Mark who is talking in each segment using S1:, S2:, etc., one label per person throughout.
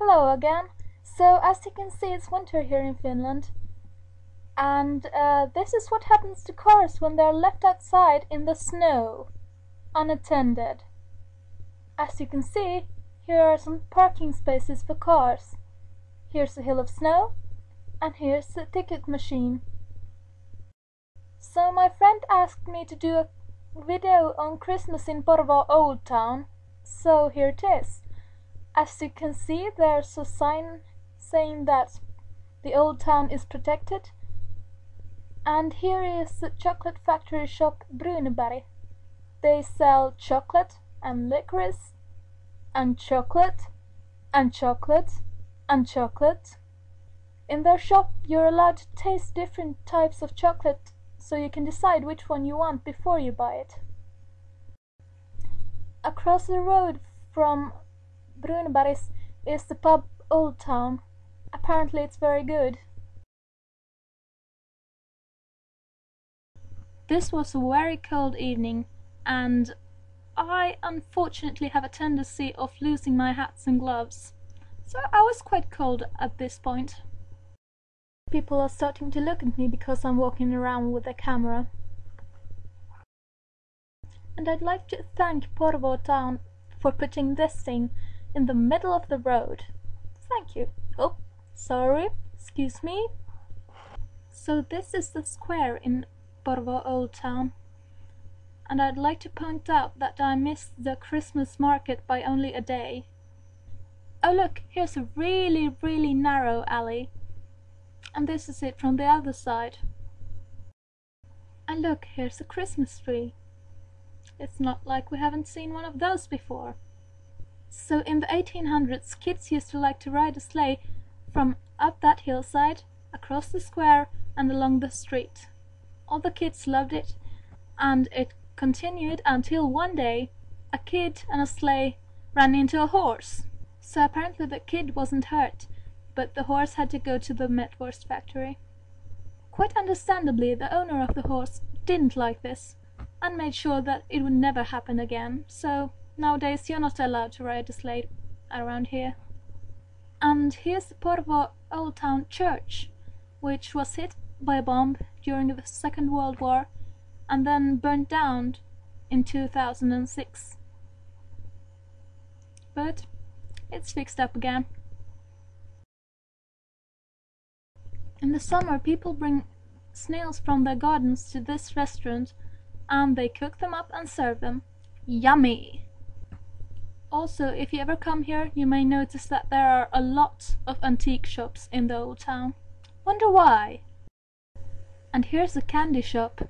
S1: Hello again. So as you can see, it's winter here in Finland, and this is what happens to cars when they're left outside in the snow, unattended. As you can see, here are some parking spaces for cars. Here's a hill of snow, and here's a ticket machine. So my friend asked me to do a video on Christmas in Porvoo Old Town, so here it is. As you can see, there's a sign saying that the old town is protected. And here is the chocolate factory shop Bruneberg. They sell chocolate and licorice and chocolate and chocolate and chocolate. In their shop you're allowed to taste different types of chocolate, so you can decide which one you want before you buy it. Across the road from Bruneberg is the pub Old Town. Apparently it's very good. This was a very cold evening, and I unfortunately have a tendency of losing my hats and gloves, so I was quite cold at this point. People are starting to look at me because I'm walking around with a camera. And I'd like to thank Porvoo Town for putting this thing in the middle of the road. Thank you. Oh, sorry, excuse me. So this is the square in Porvoo Old Town, and I'd like to point out that I missed the Christmas market by only a day. Oh look, here's a really narrow alley, and this is it from the other side. And look, here's a Christmas tree. It's not like we haven't seen one of those before. So in the 1800s, kids used to like to ride a sleigh from up that hillside, across the square and along the street. All the kids loved it, and it continued until one day a kid and a sleigh ran into a horse. So apparently the kid wasn't hurt, but the horse had to go to the Metwurst factory. Quite understandably, the owner of the horse didn't like this, and made sure that it would never happen again, so nowadays you're not allowed to ride a sleigh around here. And here's the Porvoo Old Town Church, which was hit by a bomb during the Second World War and then burnt down in 2006. But it's fixed up again. In the summer, people bring snails from their gardens to this restaurant, and they cook them up and serve them. Yummy! Also, if you ever come here, you may notice that there are a lot of antique shops in the old town. Wonder why? And here's a candy shop.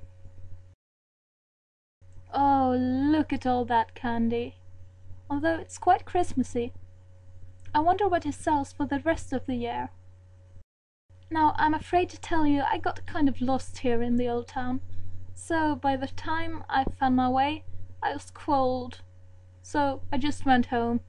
S1: Oh, look at all that candy. Although it's quite Christmassy. I wonder what it sells for the rest of the year. Now, I'm afraid to tell you, I got kind of lost here in the old town. So by the time I found my way, I was cold. So I just went home